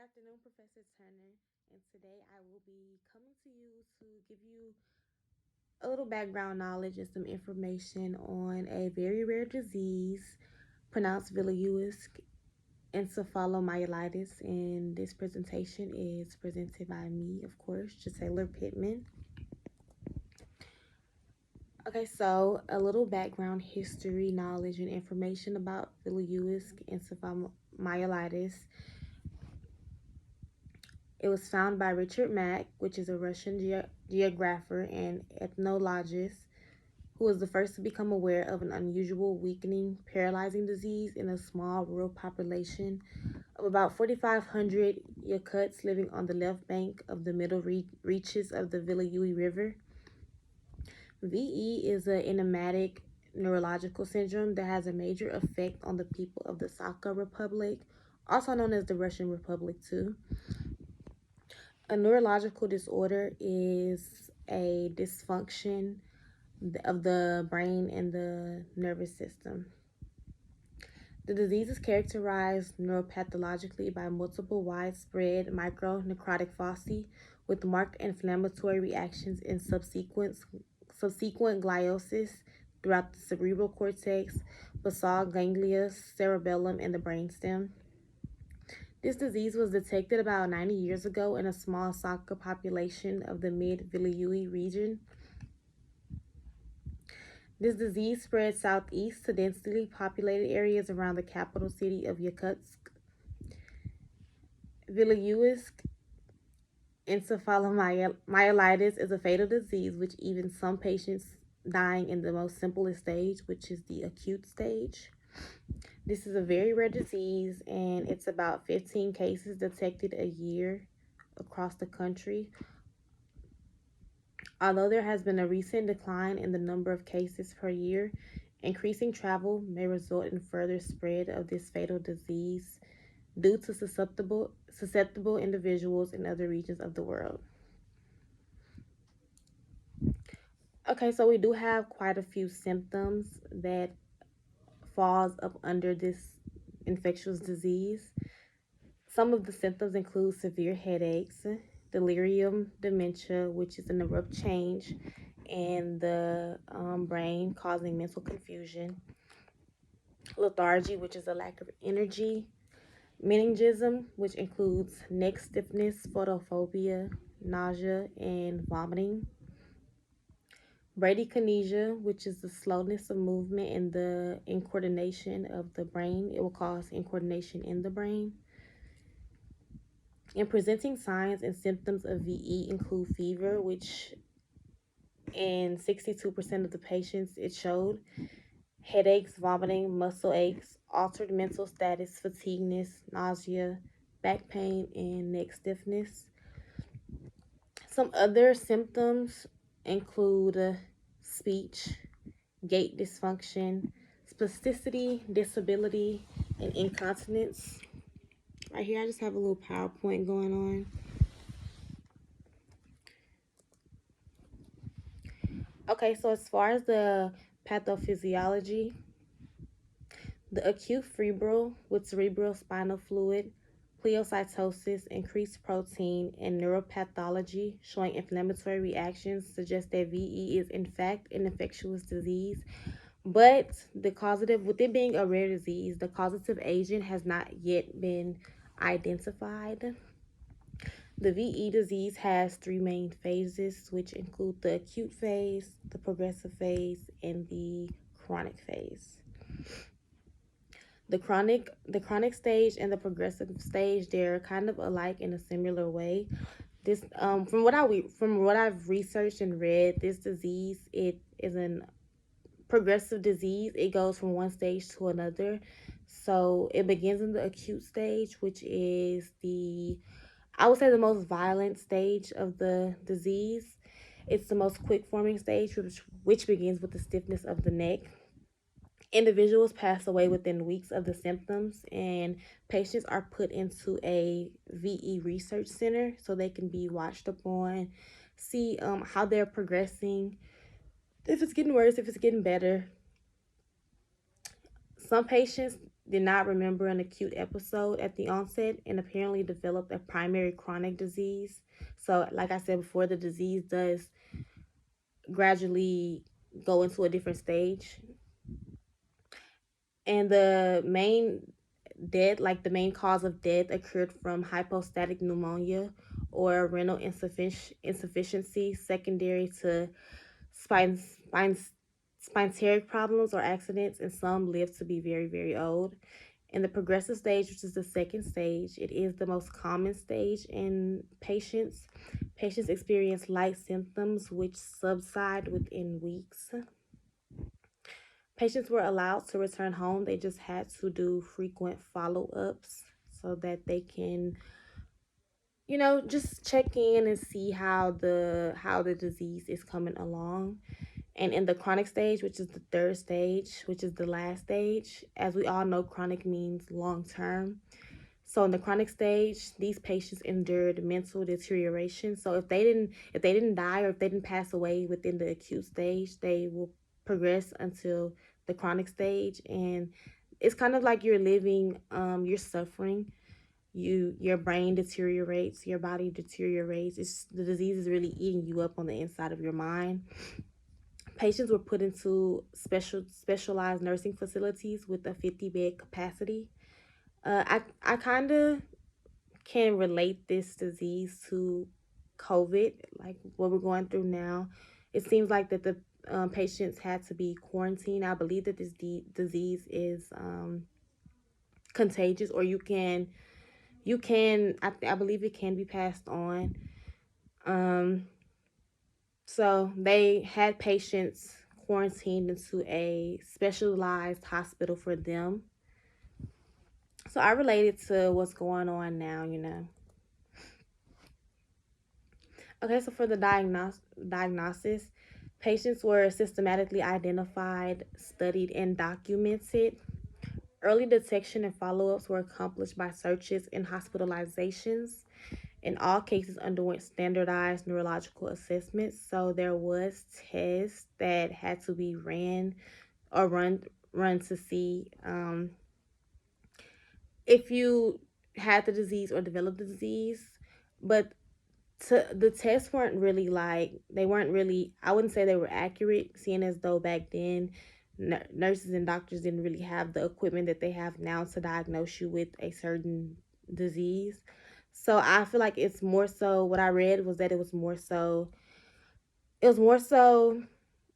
afternoon, Professor Turner, and today I will be coming to you to give you a little background knowledge and some information on a very rare disease pronounced Viliuisk Encephalitis. And this presentation is presented by me, of course, Gisela Pittman. Okay, so a little background history, knowledge, and information about Viliuisk Encephalitis. It was found by Richard Mack, which is a Russian geographer and ethnologist, who was the first to become aware of an unusual weakening, paralyzing disease in a small rural population of about 4,500 Yakuts living on the left bank of the middle reaches of the Viliui River. VE is an enigmatic neurological syndrome that has a major effect on the people of the Sakha Republic, also known as the Russian Republic too. A neurological disorder is a dysfunction of the brain and the nervous system. The disease is characterized neuropathologically by multiple widespread micronecrotic foci with marked inflammatory reactions and subsequent gliosis throughout the cerebral cortex, basal ganglia, cerebellum, and the brainstem. This disease was detected about 90 years ago in a small Sakha population of the mid-Viliui region. This disease spread southeast to densely populated areas around the capital city of Yakutsk. Viliuisk encephalomyelitis is a fatal disease, which even some patients dying in the most simplest stage, which is the acute stage. This is a very rare disease, and it's about 15 cases detected a year across the country. Although there has been a recent decline in the number of cases per year, increasing travel may result in further spread of this fatal disease due to susceptible individuals in other regions of the world. Okay, so we do have quite a few symptoms that falls up under this infectious disease. Some of the symptoms include severe headaches, delirium, dementia, which is an abrupt change in the brain causing mental confusion, lethargy, which is a lack of energy, meningism, which includes neck stiffness, photophobia, nausea, and vomiting, bradykinesia, which is the slowness of movement and the incoordination of the brain. It will cause incoordination in the brain. And presenting signs and symptoms of VE include fever, which in 62% of the patients it showed, headaches, vomiting, muscle aches, altered mental status, fatigueness, nausea, back pain, and neck stiffness. Some other symptoms include speech, gait dysfunction, spasticity, disability, and incontinence. Right here, I just have a little PowerPoint going on. Okay, so as far as the pathophysiology, the acute febrile with cerebral spinal fluid, pleocytosis, increased protein, and neuropathology showing inflammatory reactions suggest that VE is in fact an infectious disease. But with it being a rare disease, the causative agent has not yet been identified. The VE disease has three main phases, which include the acute phase, the progressive phase, and the chronic phase. The chronic stage and the progressive stage, they're kind of alike in a similar way. This from what I've researched and read, this disease, it is an progressive disease. It goes from one stage to another. So it begins in the acute stage, which is I would say the most violent stage of the disease. It's the most quick forming stage, which begins with the stiffness of the neck. Individuals pass away within weeks of the symptoms, and patients are put into a VE research center so they can be watched upon, see how they're progressing, if it's getting worse, if it's getting better. Some patients did not remember an acute episode at the onset and apparently developed a primary chronic disease. So, like I said before, the disease does gradually go into a different stage. And the main cause of death occurred from hypostatic pneumonia or renal insufficiency secondary to spine, spine, spinteric problems or accidents, and some live to be very, very old. In the progressive stage, which is the second stage, it is the most common stage in patients. Patients experience light symptoms which subside within weeks. Patients were allowed to return home. They just had to do frequent follow-ups so that they can, just check in and see how the disease is coming along. And in the chronic stage, which is the third stage, which is the last stage, as we all know, chronic means long term. So in the chronic stage, these patients endured mental deterioration. So if they didn't die or if they didn't pass away within the acute stage, they will progress until the chronic stage. And it's kind of like you're suffering. Your brain deteriorates, your body deteriorates. It's the disease is really eating you up on the inside of your mind. Patients were put into specialized nursing facilities with a 50-bed capacity. I kind of can relate this disease to COVID, like what we're going through now. It seems like that the patients had to be quarantined. I believe that this disease is contagious, or I believe it can be passed on. Um, so they had patients quarantined into a specialized hospital for them. So I related to what's going on now. Okay, so for the diagnosis, patients were systematically identified, studied, and documented. Early detection and follow ups were accomplished by searches and hospitalizations. In all cases, underwent standardized neurological assessments. So there was tests that had to be run to see if you had the disease or developed the disease. But the tests weren't really, I wouldn't say they were accurate, seeing as though back then nurses and doctors didn't really have the equipment that they have now to diagnose you with a certain disease. So I feel like it's more so, what I read was that it was more so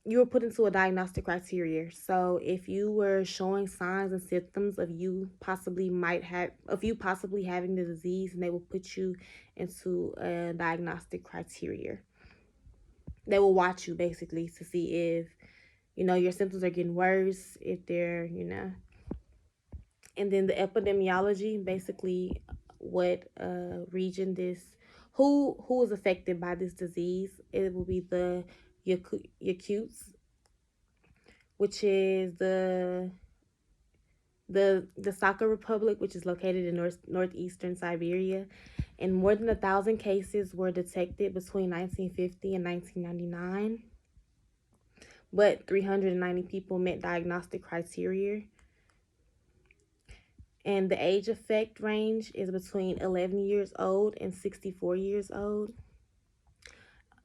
you were put into a diagnostic criteria. So if you were showing signs and symptoms of you possibly having the disease, and they will put you into a diagnostic criteria. They will watch you basically to see if your symptoms are getting worse, if they're. And then the epidemiology, basically what region this who is affected by this disease. It will be the Yakutes, which is the Sakha Republic, which is located in northeastern Siberia, and more than 1,000 cases were detected between 1950 and 1999. But 390 people met diagnostic criteria. And the age effect range is between 11 years old and 64 years old.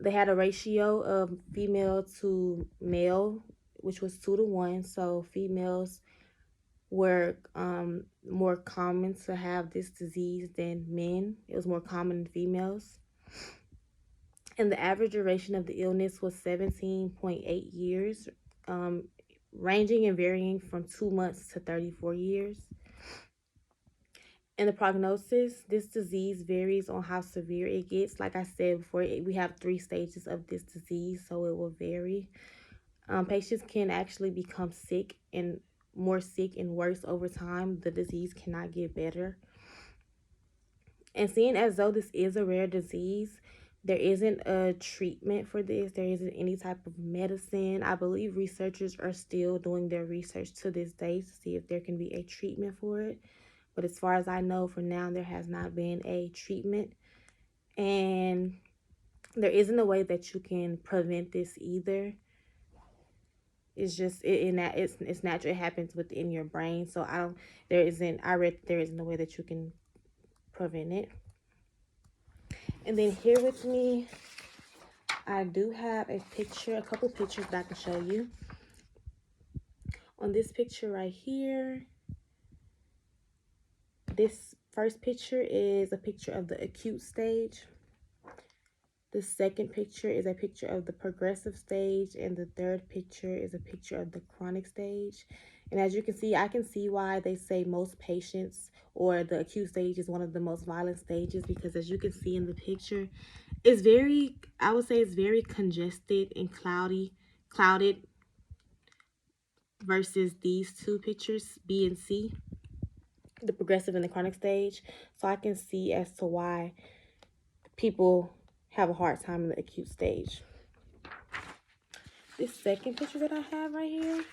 They had a ratio of female to male, which was 2 to 1. So females were more common to have this disease than men. It was more common in females. And the average duration of the illness was 17.8 years, ranging and varying from 2 months to 34 years. And the prognosis, this disease varies on how severe it gets. Like I said before, we have 3 stages of this disease, so it will vary. Patients can actually become sick and more sick and worse over time. The disease cannot get better. And seeing as though this is a rare disease, there isn't a treatment for this. There isn't any type of medicine. I believe researchers are still doing their research to this day to see if there can be a treatment for it. But as far as I know, for now, there has not been a treatment. And there isn't a way that you can prevent this either. It's just in that it's natural. It happens within your brain. So I read there isn't a way that you can prevent it. And then here with me, I do have a couple pictures that I can show you. On this picture right here, this first picture is a picture of the acute stage. The second picture is a picture of the progressive stage, and the third picture is a picture of the chronic stage. And as you can see, I can see why they say most patients, or the acute stage is one of the most violent stages, because as you can see in the picture, I would say it's very congested and clouded versus these two pictures, B and C, the progressive and the chronic stage. So I can see as to why people have a hard time in the acute stage. This second picture that I have right here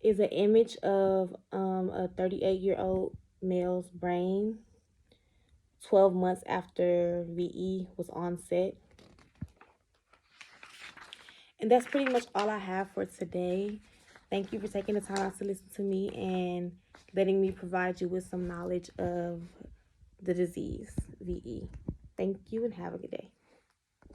is an image of a 38-year-old male's brain 12 months after VE was onset. And that's pretty much all I have for today. Thank you for taking the time out to listen to me and letting me provide you with some knowledge of the disease, VE. Thank you and have a good day.